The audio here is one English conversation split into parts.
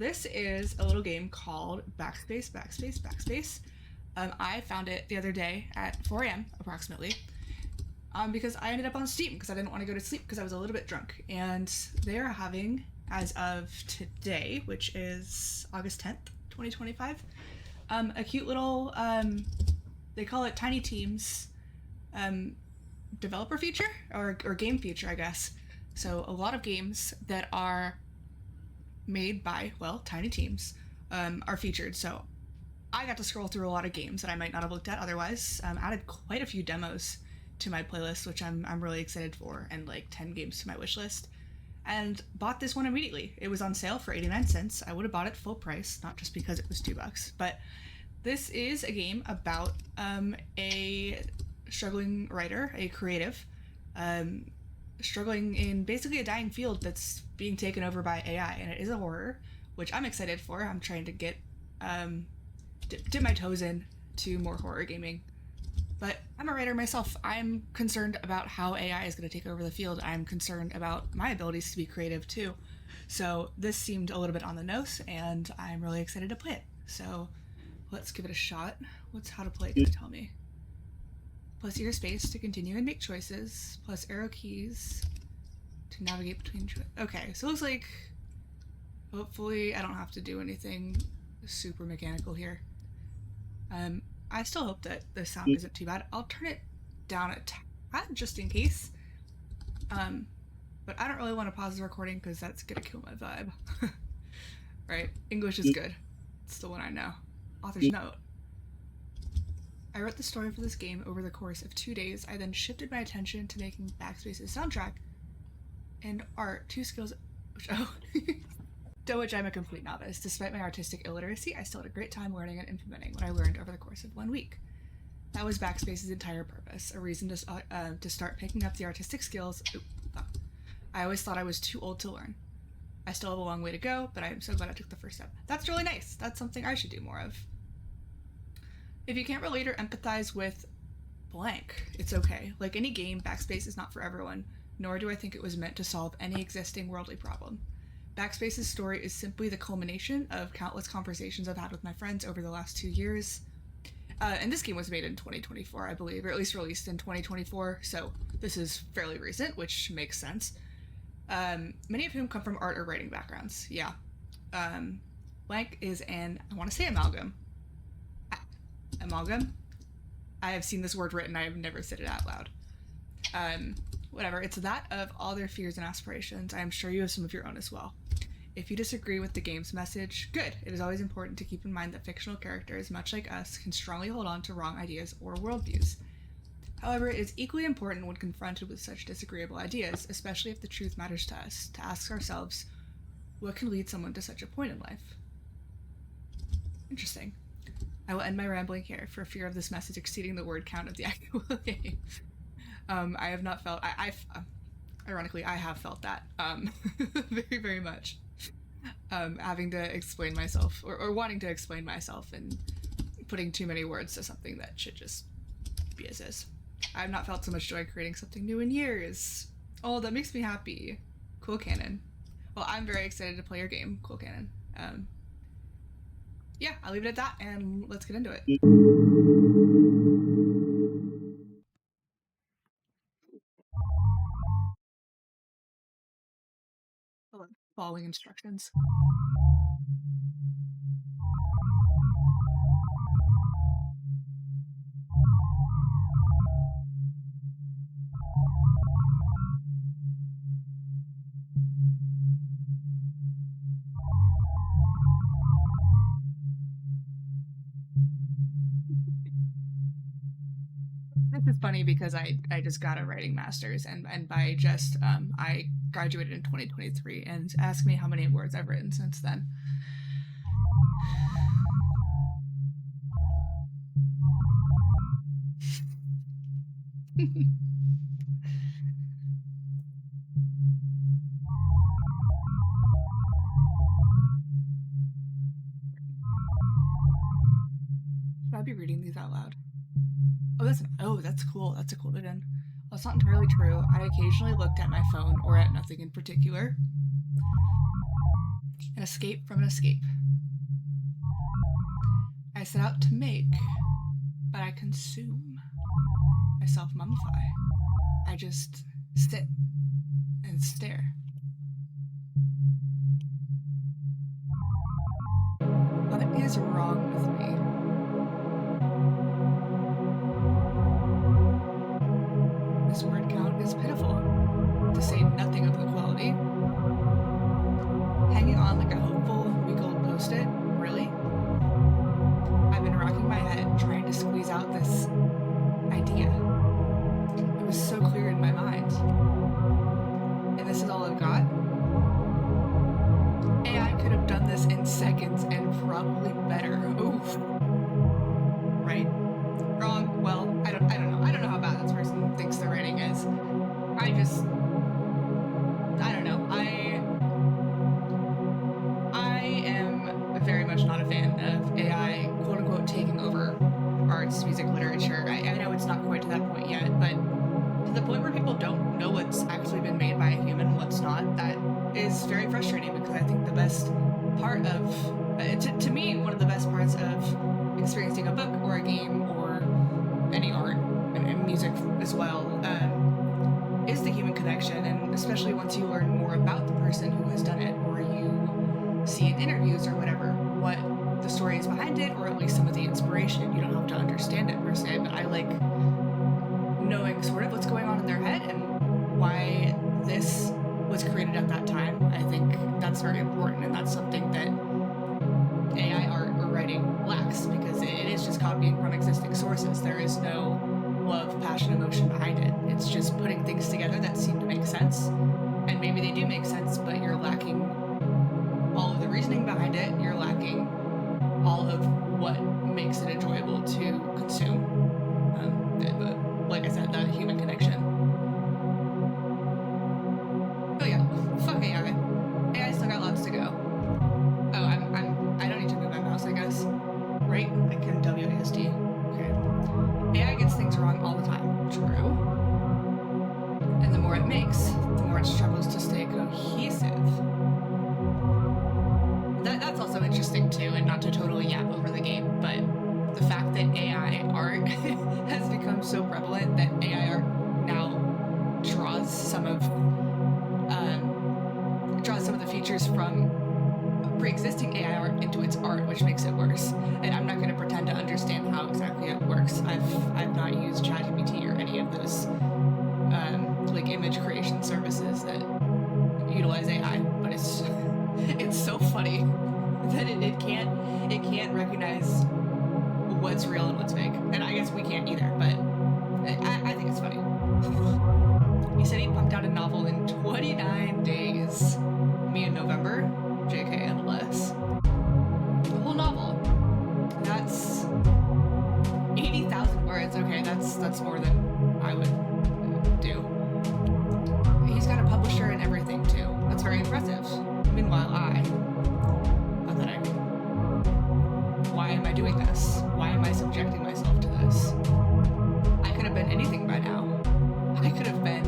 This is a little game called Backspace. I found it the other day at 4 a.m. approximately, because I ended up on Steam because I didn't want to go to sleep because I was a little bit drunk. And they are having, as of today, which is August 10th, 2025, a cute little, they call it Tiny Teams developer feature or game feature, I guess. So a lot of games that are made by, well, tiny teams are featured. So I got to scroll through a lot of games that I might not have looked at otherwise. Added quite a few demos to my playlist, which I'm really excited for, and like 10 games to my wish list. And bought this one immediately. It was on sale for 89 cents. I would have bought it full price, not just because it was $2. But this is a game about a struggling writer, a creative, struggling in basically a dying field that's being taken over by AI, and it is a horror, which I'm excited for. I'm trying to get dip my toes in to more horror gaming. But I'm a writer myself. I'm concerned about how AI is going to take over the field. I'm concerned about my abilities to be creative too. So this seemed a little bit on the nose, and I'm really excited to play it. So let's give it a shot. What's how to play going to tell me? Plus ear space to continue and make choices, plus arrow keys to navigate between okay, so it looks like hopefully I don't have to do anything super mechanical here. I still hope that the sound isn't too bad. I'll turn it down a tad just in case. But I don't really want to pause the recording because that's gonna kill my vibe. Right, English is good. It's the one I know. Author's note. I wrote the story for this game over the course of 2 days. I then shifted my attention to making BACKSPACE's soundtrack and art, two skills to which I'm a complete novice. Despite my artistic illiteracy, I still had a great time learning and implementing what I learned over the course of 1 week. That was BACKSPACE's entire purpose, a reason to start picking up the artistic skills I always thought I was too old to learn. I still have a long way to go, but I am so glad I took the first step. That's really nice. That's something I should do more of. If you can't relate or empathize with blank, it's okay. Like any game, BACKSPACE is not for everyone, nor do I think it was meant to solve any existing worldly problem. BACKSPACE's story is simply the culmination of countless conversations I've had with my friends over the last 2 years. And this game was made in 2024, I believe, or at least released in 2024, so this is fairly recent, which makes sense. Many of whom come from art or writing backgrounds, yeah. Blank is an, I want to say amalgam. Amalgam? I have seen this word written, I have never said it out loud. Whatever, it's that of all their fears and aspirations. I am sure you have some of your own as well. If you disagree with the game's message, good. It is always important to keep in mind that fictional characters, much like us, can strongly hold on to wrong ideas or worldviews. However, it is equally important when confronted with such disagreeable ideas, especially if the truth matters to us, to ask ourselves, what can lead someone to such a point in life? Interesting. I will end my rambling here for fear of this message exceeding the word count of the actual game. I have not felt, ironically, I have felt that, very, very much. Having to explain myself, or wanting to explain myself and putting too many words to something that should just be as is. I have not felt so much joy creating something new in years. Oh, that makes me happy. Quillcannon. Well, I'm very excited to play your game, Quillcannon. Yeah, I'll leave it at that, and let's get into it. Following instructions. This is funny because I just got a writing master's, and by just I graduated in 2023, and ask me how many words I've written since then. Should I be reading these out loud? Oh, that's cool. That's a cool bit in. Well, it's not entirely true. I occasionally looked at my phone or at nothing in particular. An escape from an escape. I set out to make, but I consume. I self-mummify. I just sit and stare. What is wrong with me? This word count is pitiful, to say nothing of the quality. Hanging on like a hopeful week-old post-it? Really? I've been rocking my head trying to squeeze out this idea. It was so clear in my mind. And this is all I've got? AI could have done this in seconds and probably better. Oof. Right? Wrong? Well, I don't know. I don't know how bad this person thinks their writing is. I don't know. I am very much not a fan of AI, quote unquote, taking over arts, music, literature. I know it's not quite to that point yet, but to the point where people don't know what's actually been made by a human and what's not, that is very frustrating, because I think the best part of, to me, one of the best parts of experiencing a book or a game or any art and music as well, is the human connection, and especially once you learn more about the person who has done it, or you see in interviews or whatever, what the story is behind it, or at least some of the inspiration. You don't have to understand it per se, but I like knowing sort of what's going on in their head and why this was created at that time. I think that's very important, and that's something that AI art or writing lacks, because it is just copying from existing sources. There is no love, passion, emotion behind it. It's just putting things together that seem to make sense, and maybe they do make sense, but you're lacking all of the reasoning behind it. You're lacking all of what makes it enjoyable to consume. Like I said, the human connection. Oh yeah, fuck AI. AI still got lots to go. Oh, I don't need to move my mouse, I guess. Right? I can WASD. Okay. AI gets things wrong all the time. True. And the more it makes, the more it struggles to stay cohesive. That's also interesting too, and not to totally yap over the game, but the fact that AI art has become so prevalent that AI art now draws some of the features from pre-existing AI art into its art, which makes it worse. And I'm not going to pretend to understand how exactly it works. I've not used ChatGPT or any of those like image creation services that utilize AI, but it's so funny that it can't recognize what's real and what's fake. And I guess we can't either, but I think it's funny. He said he pumped out a novel in 29 days. Me in November, JK MLS. The whole novel. That's 80,000 words. Okay, that's more than I would do. He's got a publisher and everything too. That's very impressive. Meanwhile, pathetic. Why am I doing this? Why am I subjecting myself to this? I could have been anything by now. I could have been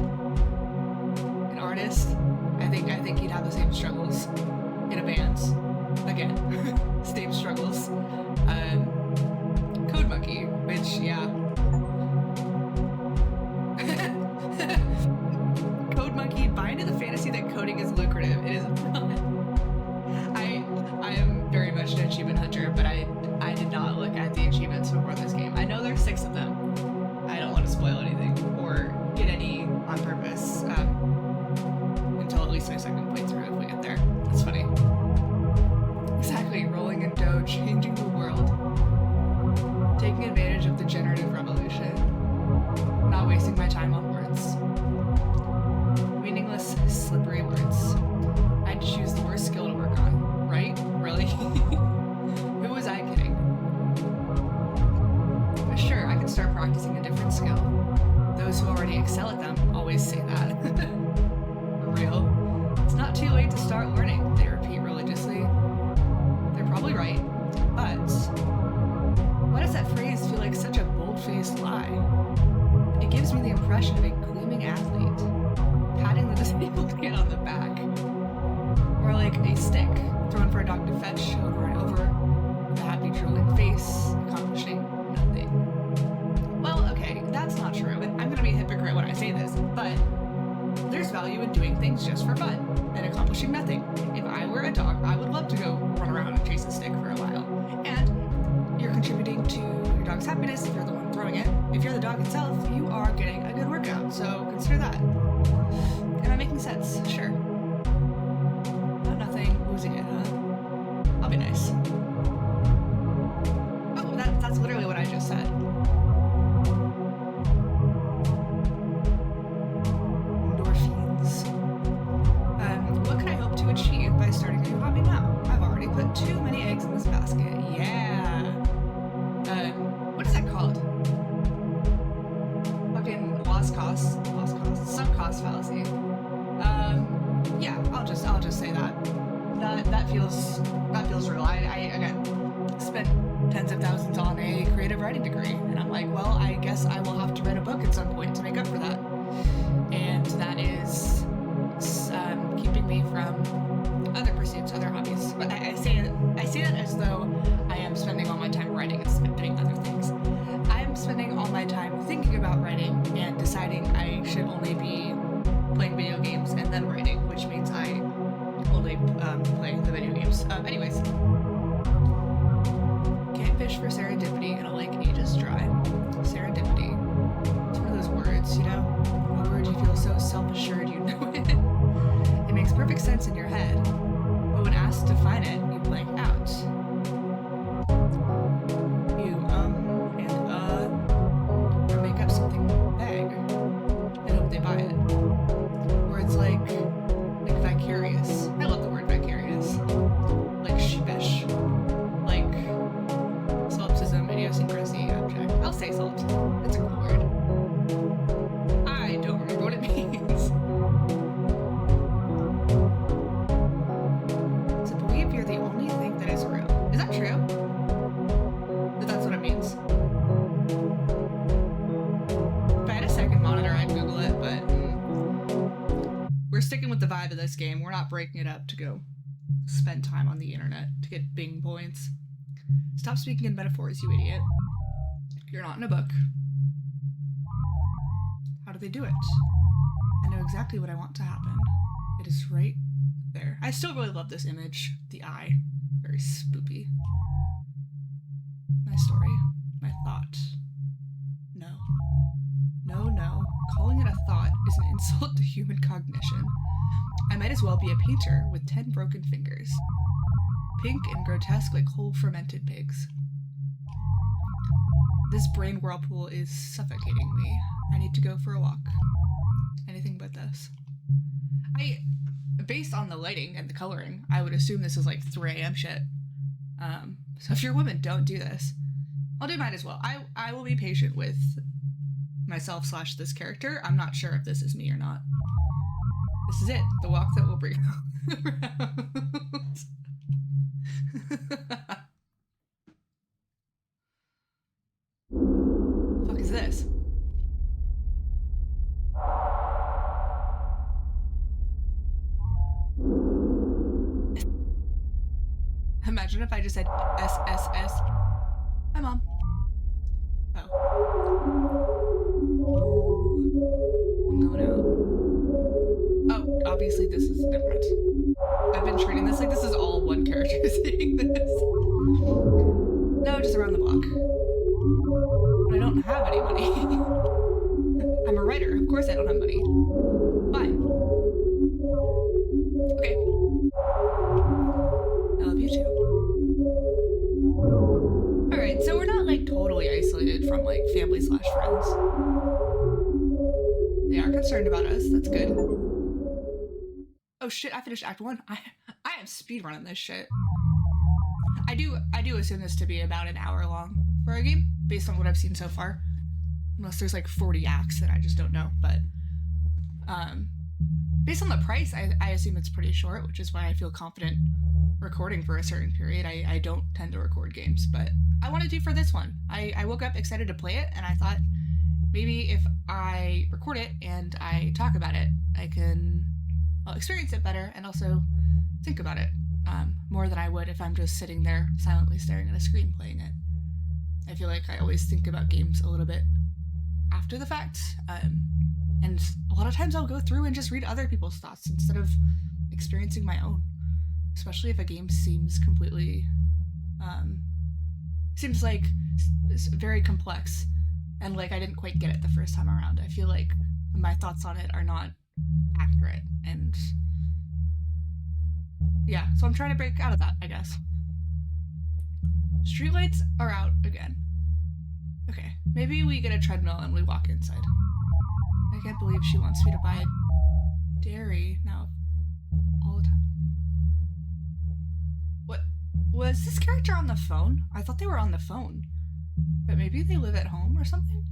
an artist. I think he'd have the same struggles in a band. Again, same struggles. Code Monkey, which, yeah. Code Monkey, buy into the fantasy that coding is lucrative. It is not. I am very much an achievement hunter, but I did not look at the achievements before this game. I know there's 6 of them. I don't want to spoil anything or get any on purpose until at least my second playthrough if we get there. That's funny. Exactly, rolling in dough, changing the world. Taking advantage of the generative revolution. Not wasting my time on words. Meaningless, slippery words. I had to choose the worst skill to work on, right? Really? Who was I kidding? But sure, I could start practicing a different skill. Those who already excel at them always say that. For real. It's not too late to start learning, they repeat religiously. They're probably right, but why does that phrase feel like such a bold-faced lie? It gives me the impression of a gleaming athlete patting the disabled kid on the back. Or like a stick going for a dog to fetch over and over, with a happy drooling face, accomplishing nothing. Well, okay, that's not true, and I'm gonna be a hypocrite when I say this, but there's value in doing things just for fun and accomplishing nothing. If I were a dog, I would love to go run around and chase a stick for a while. And you're contributing to your dog's happiness if you're the one throwing it. If you're the dog itself, you are getting a good workout, so consider that. Am I making sense? Sure. Not nothing, losing it, huh? I'll be nice. Oh, that's literally what I just said. What can I hope to achieve by starting a new hobby now? I've already put too many eggs in this basket. Yeah. What is that called? Fucking sunk cost fallacy. Yeah, I'll just say that. That feels real. I again spent tens of thousands on a creative writing degree, and I'm like, well, I guess I will have to write a book at some point to make up for that. And that is keeping me from other pursuits, other hobbies. But I say that as though I am spending all my time writing instead of doing other things. I'm spending all my time thinking about writing and deciding I should only be playing video games and then writing, which means I only play the video games. Anyways, can't fish for serendipity in a lake ages dry. Serendipity. It's one of those words, you know? A word you feel so self-assured you know it. It makes perfect sense in your head, but when asked to define it, you blank out. You or make up something vague and hope they buy it. Words like vicarious. I love the word vicarious. Like sheepish. Like solipsism, idiosyncrasy, abject. I'll say solipsism. It's a cool word. I don't remember what it means. To believe you're the only thing that is real. Is that true? That's what it means. If I had a second monitor, I'd Google it, but we're sticking with the vibe of this game. We're not breaking it up to go spend time on the internet to get Bing points. Stop speaking in metaphors, you idiot. You're not in a book. How do they do it? I know exactly what I want to happen. It is right there. I still really love this image. The eye. Very spoopy. My story. My thought. No. No. Calling it a thought is an insult to human cognition. I might as well be a painter with 10 broken fingers. Pink and grotesque like whole fermented pigs. This brain whirlpool is suffocating me. I need to go for a walk. Anything but this. Based on the lighting and the coloring, I would assume this is like 3 a.m. shit. So if you're a woman, don't do this. I'll do might as well. I will be patient with myself / this character. I'm not sure if this is me or not. This is it. The walk that will bring around. Fuck is this? Imagine if I just said SSS. Hi, Mom. Oh. I'm going out. Oh, obviously this is different. I've been treating this like this is all one character saying this. No, just around the block. But I don't have any money. I'm a writer. Of course I don't have money. Fine. Okay. I love you too. Alright, so we're not like totally isolated from like family / friends. They are concerned about us. That's good. Oh shit, I finished Act 1. I am speedrunning this shit. I do assume this to be about an hour long for a game, based on what I've seen so far. Unless there's like 40 acts that I just don't know, but based on the price, I assume it's pretty short, which is why I feel confident recording for a certain period. I don't tend to record games, but I wanted to for this one. I woke up excited to play it, and I thought maybe if I record it and I talk about it, I can experience it better and also think about it more than I would if I'm just sitting there silently staring at a screen playing it. I feel like I always think about games a little bit after the fact, and a lot of times I'll go through and just read other people's thoughts instead of experiencing my own, especially if a game seems completely, seems like it's very complex and like I didn't quite get it the first time around. I feel like my thoughts on it are not accurate, and yeah, so I'm trying to break out of that, I guess. Streetlights are out again. Okay, maybe we get a treadmill and we walk inside. I can't believe she wants me to buy dairy now all the time. What? Was this character on the phone? I thought they were on the phone. But maybe they live at home or something?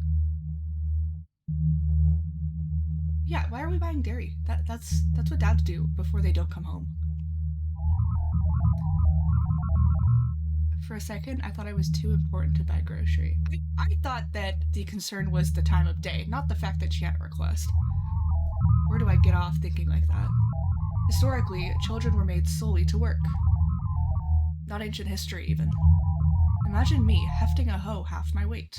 Yeah, why are we buying dairy? That's what dads do before they don't come home. For a second, I thought I was too important to buy grocery. I thought that the concern was the time of day, not the fact that she had a request. Where do I get off thinking like that? Historically, children were made solely to work. Not ancient history, even. Imagine me hefting a hoe half my weight.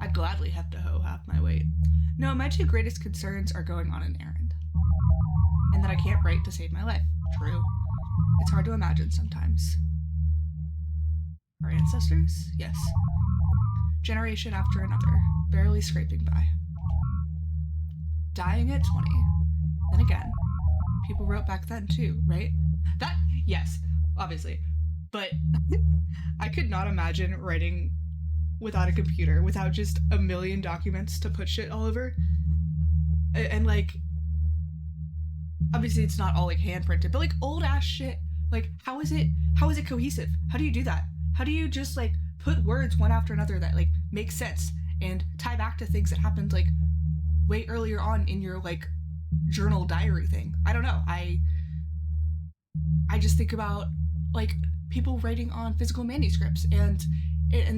I'd gladly heft a hoe half my weight. No, my two greatest concerns are going on an errand. And that I can't write to save my life. True. It's hard to imagine sometimes. Our ancestors? Yes. Generation after another, barely scraping by. Dying at 20. Then again, people wrote back then too, right? That, yes, obviously. But I could not imagine writing without a computer, without just a million documents to put shit all over. And like, obviously it's not all like hand printed, but like old ass shit. Like, how is it cohesive? How do you do that? How do you just like put words one after another that like make sense and tie back to things that happened like way earlier on in your like journal diary thing? I don't know. I just think about like people writing on physical manuscripts, and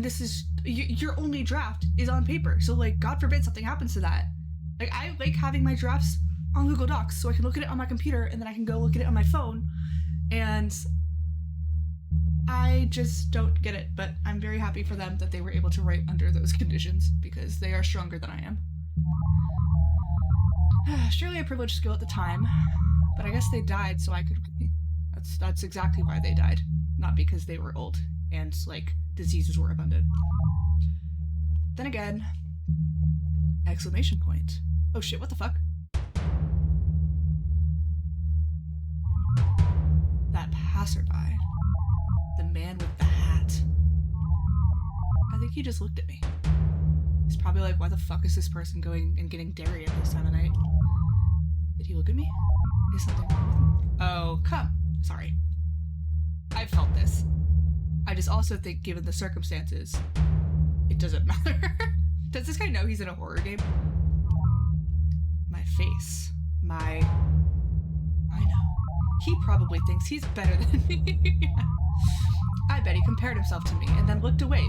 this is your only draft is on paper. So like, God forbid something happens to that. Like, I like having my drafts on Google Docs so I can look at it on my computer and then I can go look at it on my phone. And I just don't get it, but I'm very happy for them that they were able to write under those conditions because they are stronger than I am. Surely a privileged skill at the time, but I guess they died so I could. That's exactly why they died, not because they were old and like diseases were abundant. Then again, exclamation point. Oh shit! What the fuck? That passerby. The man with the hat. I think he just looked at me. He's probably like, why the fuck is this person going and getting dairy at this time of night? Did he look at me? Is something wrong with him? Oh, come. Sorry. I felt this. I just also think, given the circumstances, it doesn't matter. Does this guy know he's in a horror game? My face. I know. He probably thinks he's better than me. I bet he compared himself to me and then looked away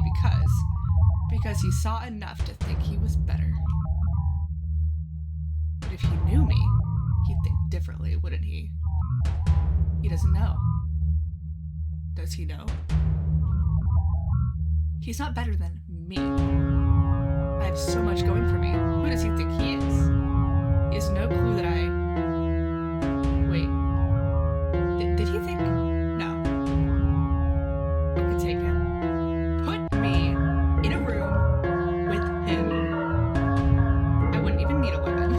because he saw enough to think he was better. But if he knew me, he'd think differently, wouldn't he? He doesn't know. Does he know? He's not better than me. I have so much going for me. Who does he think he is? He has no clue that I... Wait. Did he think? No. I could take him. Put me in a room with him. I wouldn't even need a weapon.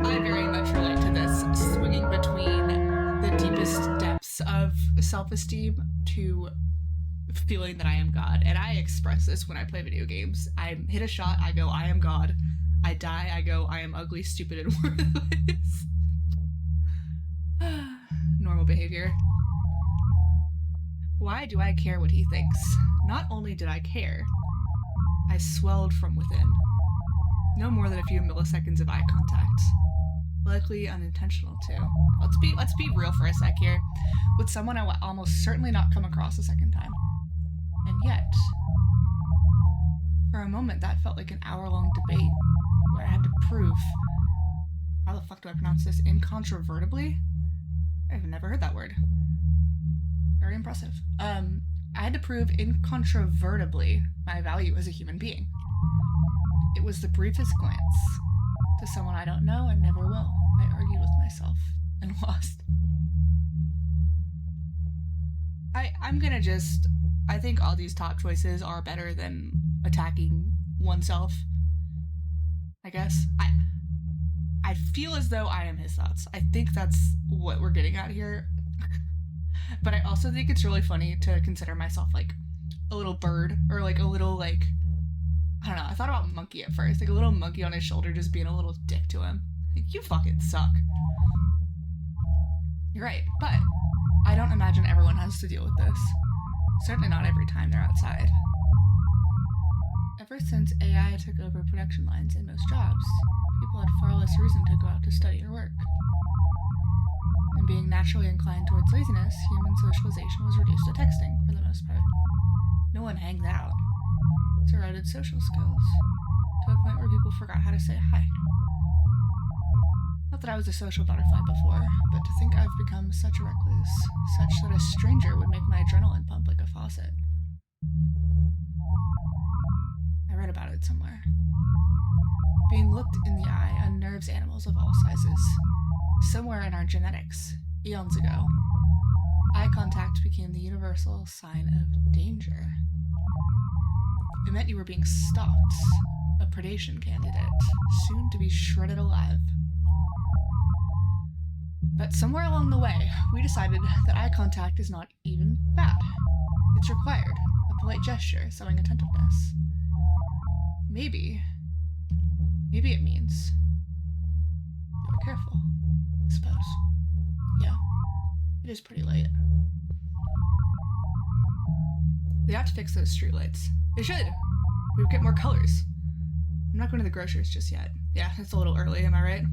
I very much relate to this, swinging between the deepest depths of self-esteem to feeling that I am God. And I express this when I play video games. I hit a shot, I go, I am God. I die, I go, I am ugly, stupid, and worthless. Normal behavior. Why do I care what he thinks? Not only did I care, I swelled from within. No more than a few milliseconds of eye contact. Likely unintentional too. Let's be real for a sec here. With someone I will almost certainly not come across a second time. And yet, for a moment that felt like an hour-long debate where I had to prove How the fuck do I pronounce this? Incontrovertibly? I've never heard that word. Very impressive. I had to prove incontrovertibly my value as a human being. It was the briefest glance. To someone I don't know and never will, I argued with myself and lost. I think all these top choices are better than attacking oneself. I guess. I feel as though I am his thoughts. I think that's what we're getting at here. But I also think it's really funny to consider myself like a little bird or like a little like, I don't know, I thought about monkey at first. Like a little monkey on his shoulder just being a little dick to him. Like, you fucking suck. You're right, but I don't imagine everyone has to deal with this. Certainly not every time they're outside. Ever since AI took over production lines in most jobs, people had far less reason to go out to study or work. And being naturally inclined towards laziness, human socialization was reduced to texting for the most part. No one hangs out. It's eroded social skills, to a point where people forgot how to say hi. Not that I was a social butterfly before, but to think I've become such a recluse, such that a stranger would make my adrenaline pump like a faucet. I read about it somewhere. Being looked in the eye unnerves animals of all sizes. Somewhere in our genetics, eons ago, eye contact became the universal sign of danger. It meant you were being stalked, a predation candidate, soon to be shredded alive. But somewhere along the way, we decided that eye contact is not even bad. It's required, a polite gesture, showing attentiveness. Maybe it means be careful, I suppose. Yeah, it is pretty late. They ought to fix those streetlights. They should. We would get more colors. I'm not going to the grocers just yet. Yeah, it's a little early, am I right?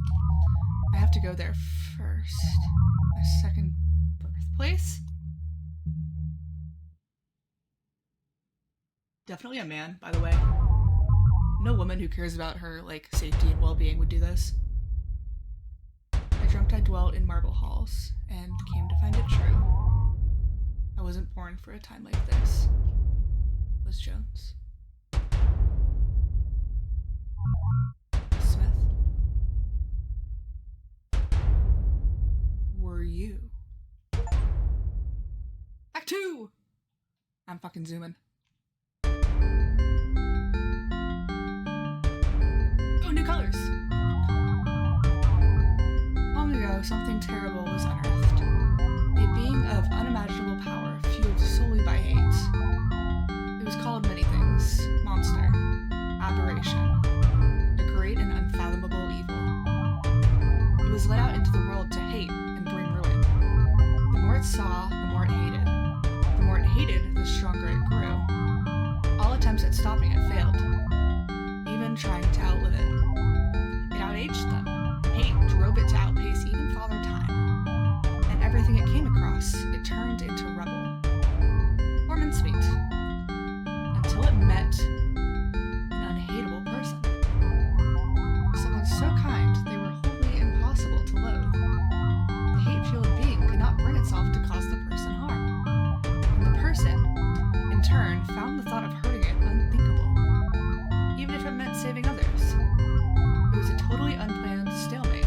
I have to go there first. My second birthplace? Definitely a man, by the way. No woman who cares about her, like, safety and well-being would do this. I dreamt I dwelt in marble halls, and came to find it true. I wasn't born for a time like this. Was Jones. Smith. Were you? Act 2! I'm fucking zooming. New colors. Long ago, something terrible was unearthed. A being of unimaginable power, fueled solely by hate. It was called many things: monster, aberration, a great and unfathomable evil. It was let out into the world to hate and bring ruin. The more it saw, the more it hated. The more it hated, the stronger it grew. All attempts at stopping it failed, even trying to outlive it. It outaged them. Hate drove it to outpace even Father Time. And everything it came across, it turned into rubble. Warm and sweet. Until it met an unhateable person. Someone so kind, they were wholly impossible to loathe. The hate-fueled being could not bring itself to cause the person harm. And the person, in turn, found the thought of hurting it unthinkable, even if it meant saving others. It was a totally unplanned stalemate.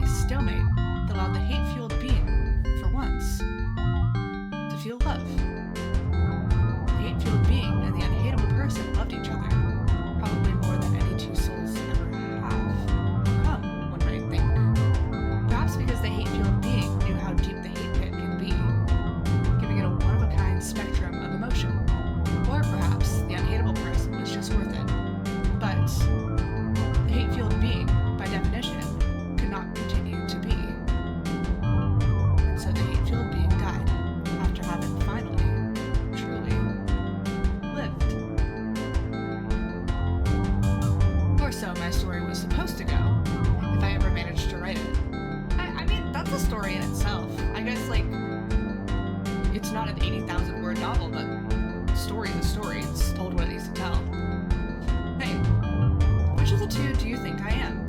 A stalemate that allowed the hate-fueled being, for once, to feel love. The hate-fueled being and the unhateable person loved each other, probably more than any two souls ever have. Come, one might think. Perhaps because the hate-fueled being knew how deep the hate pit can be, giving it a one-of-a-kind spectrum of emotion. Or perhaps the unhateable person was just worth it. But the hate-fueled being, by definition, could not continue to be. And so the hate-fueled being died, after having finally, truly, lived. Or so my story was supposed to go, if I ever managed to write it. I mean, that's a story in itself. I guess, like, it's not an 80,000 word novel, but story is a story. It's told what it needs to tell. Hey, which of the two do you think I am?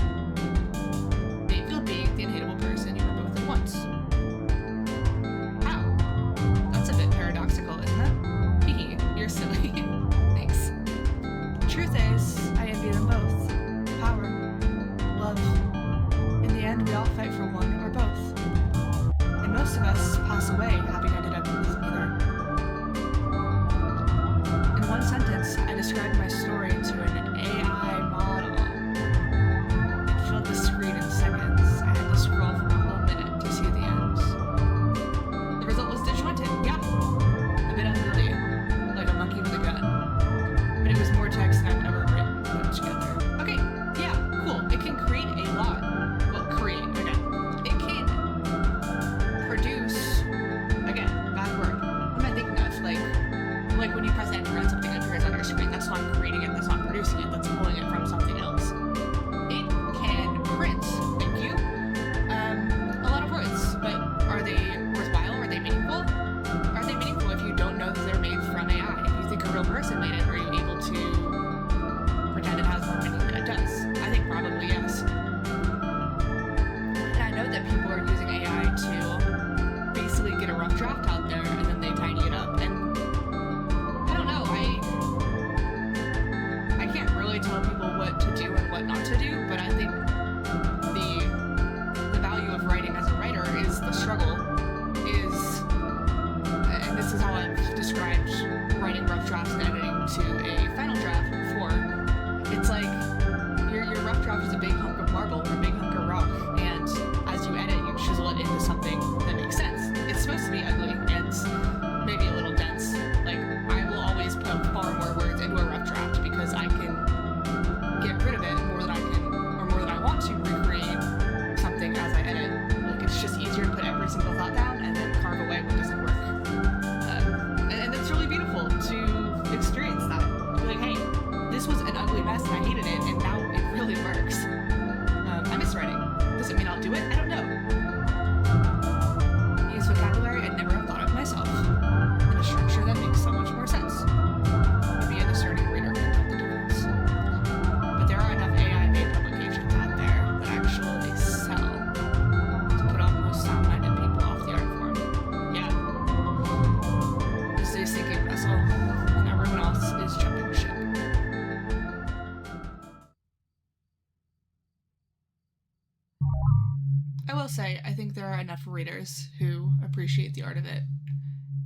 are enough readers who appreciate the art of it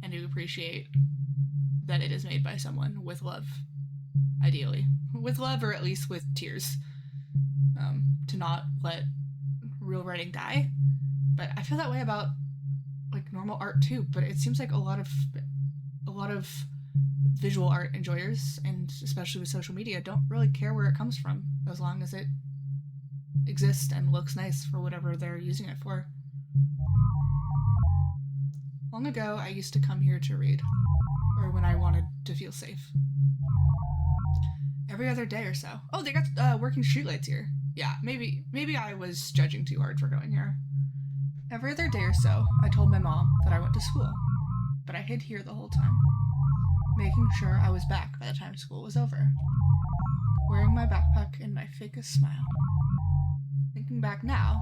and who appreciate that it is made by someone with love, ideally. With love, or at least with tears. To not let real writing die. But I feel that way about like normal art too, but it seems like a lot of visual art enjoyers, and especially with social media, don't really care where it comes from as long as it exists and looks nice for whatever they're using it for. Long ago, I used to come here to read, or when I wanted to feel safe. Every other day or so. Oh, they got working streetlights here. Yeah, maybe I was judging too hard for going here. Every other day or so, I told my mom that I went to school, but I hid here the whole time, making sure I was back by the time school was over, wearing my backpack and my fakest smile. Thinking back now,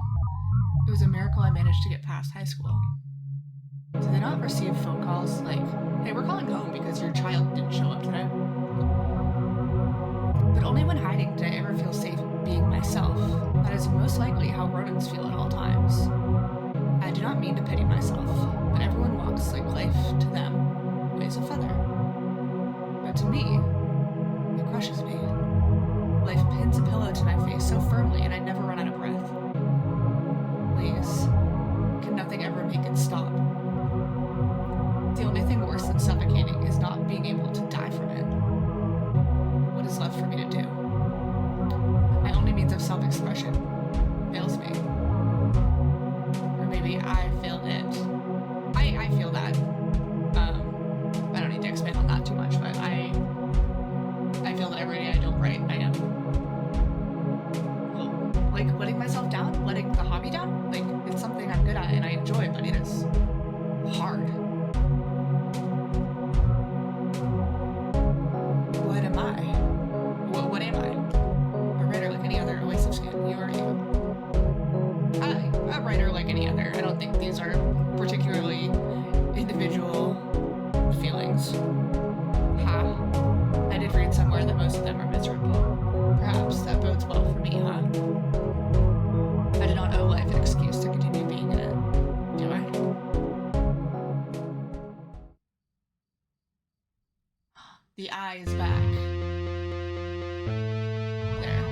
it was a miracle I managed to get past high school. Do they not receive phone calls like, hey, we're calling home because your child didn't show up today? But only when hiding did I ever feel safe being myself. That is most likely how rodents feel at all times. I do not mean to pity myself, but everyone walks like life to them weighs a feather. But to me, it crushes me. Life pins a pillow to my face so firmly and I never run out of breath. Please, can nothing ever make it stop? The only thing worse than suffocating is not being able to die from it. What is left for me to do? My only means of self-expression fails me. Or maybe I failed it. I feel that. I don't need to expand on that too much, but I feel that every day I don't write, I am like letting myself down, letting the hobby down. Like, it's something I'm good at and I enjoy, but it is hard. What am I? What am I? A writer like any other, a waste of skin, you or you? A writer like any other. I don't think these are particularly individual feelings. I did read somewhere that most of them are miserable. Perhaps that bodes well for me, huh? I do not owe life an excuse to continue being in it, do I? The eye is back. There.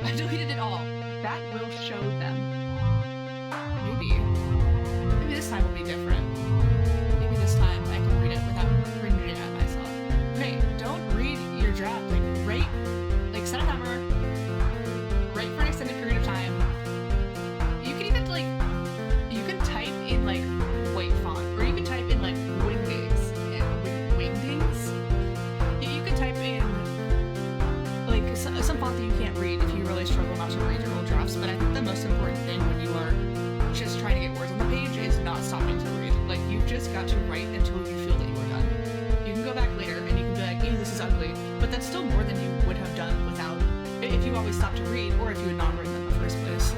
I deleted it all. That will show them. Maybe this time will be different. Maybe this time I can read it without cringing at myself. Hey, don't read your draft. Like, write, like, set a timer. Write for an extended period of time. You can even, like, you can type in, like, white font. Or you can type in, like, wingdings. Wingdings? You can type in, like, some font that you can't read if you really struggle not to read your whole drafts. But I think the most important thing when you are just trying to get words on the page is not stopping to read. Like, you've just got to write until you feel that you are done. You can go back later and you can be like, ew, this is ugly. But that's still more than you would have done without, if you always stopped to read, or if you had not written in the first place.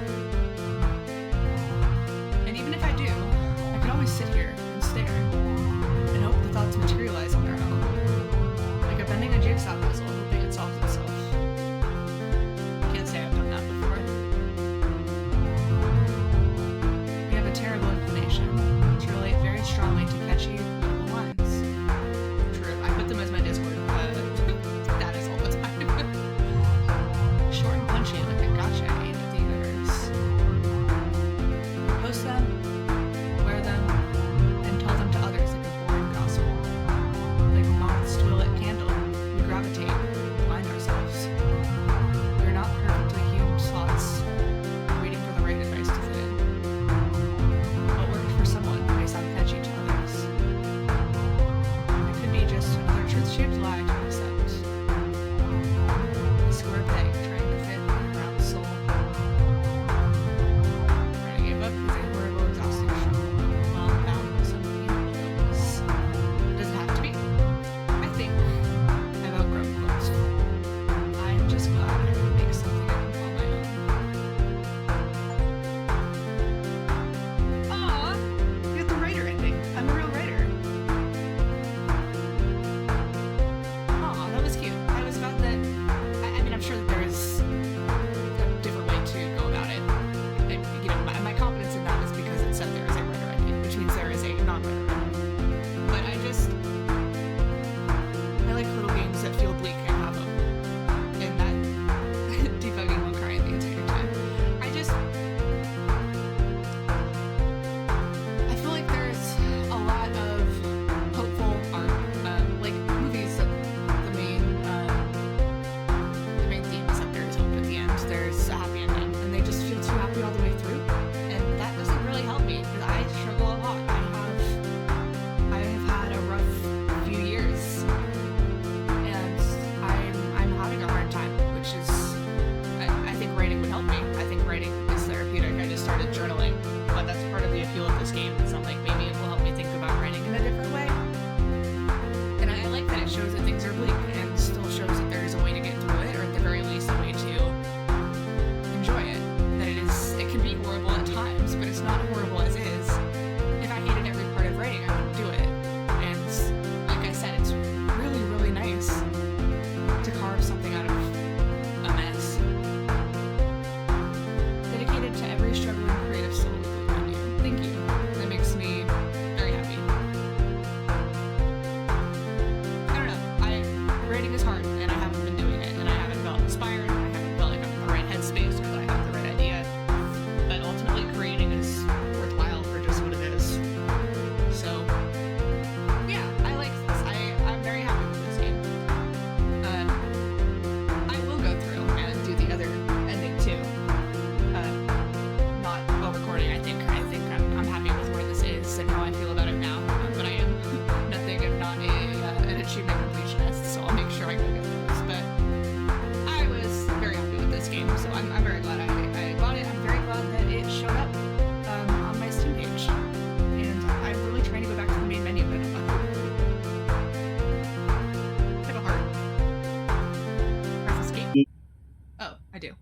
And even if I do, I can always sit here and stare and hope the thoughts materialize on their own. Like a bending a jigsaw puzzle, hoping it solves itself. Can't say I've done that before. We have a terrible inclination to relate very strongly to catchy little lines. True, I put them as my Discord. That is all the time. Short and punchy like a gotcha aimed at the universe. Post them, wear them, and tell them to others like a boring gospel. Like moths to a lit candle, we gravitate appeal of this game. It's not like maybe it will help me think about writing in a different way. And I like that it shows that things are bleak and still shows that there is a way to get through it, or at the very least a way to enjoy it. That it can be horrible at times, but it's not horrible as is. If I hated every part of writing, I wouldn't do it. And like I said, it's really, really nice to carve something out of a mess. Dedicated to every struggling creative soul around you. Thank you. That makes me very happy. I don't know. Writing is hard, and I haven't been doing it, and I haven't felt inspired, and I haven't felt like I'm in the right headspace, or that I have the right idea. But ultimately, creating is worthwhile for just what it is. So, yeah, I like this. I'm very happy with this game. I will go through and do the other ending too. Not while recording. I think I'm happy with where this is and how I feel about it now. But I am nothing if not an achievement completionist, so I'll make sure I go get those. But I was very happy with this game, so I'm very glad I bought it. I'm very glad that it showed up on my Steam page, and I'm really trying to go back to the main menu, but have a heart. Press escape. Oh, I do.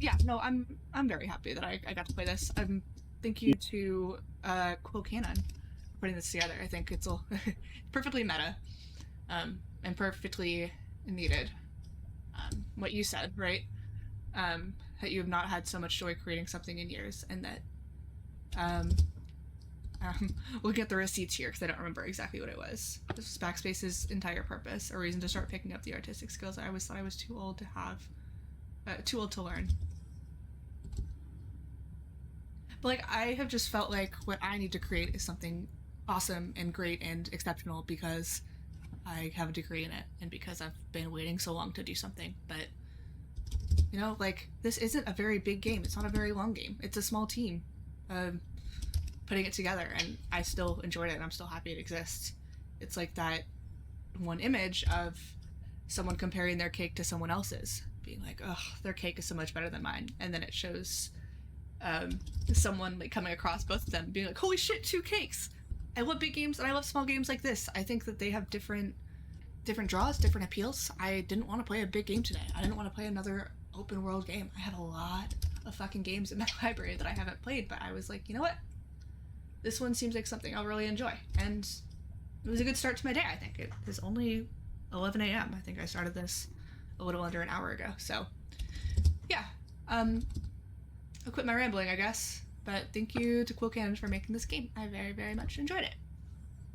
Yeah, no, I'm very happy that I got to play this. Thank you to Quillcannon for putting this together. I think it's all perfectly meta, and perfectly needed. What you said, right? That you have not had so much joy creating something in years, and that we'll get the receipts here because I don't remember exactly what it was. This was BACKSPACE's entire purpose, a reason to start picking up the artistic skills I always thought I was too old to have, too old to learn. But like, I have just felt like what I need to create is something awesome and great and exceptional because I have a degree in it and because I've been waiting so long to do something. But you know, like, this isn't a very big game. It's not a very long game. It's a small team putting it together, and I still enjoyed it, and I'm still happy it exists. It's like that one image of someone comparing their cake to someone else's, being like, "Oh, their cake is so much better than mine," and then it shows someone like coming across both of them, being like, "Holy shit, 2 cakes!" I love big games, and I love small games like this. I think that they have different draws, different appeals. I didn't want to play a big game today. I didn't want to play another open world game. I have a lot of fucking games in my library that I haven't played, but I was like, you know what? This one seems like something I'll really enjoy. And it was a good start to my day, I think. It is only 11 a.m. I think I started this a little under an hour ago. So, yeah. I'll quit my rambling, I guess. But thank you to Quillcannon for making this game. I very, very much enjoyed it.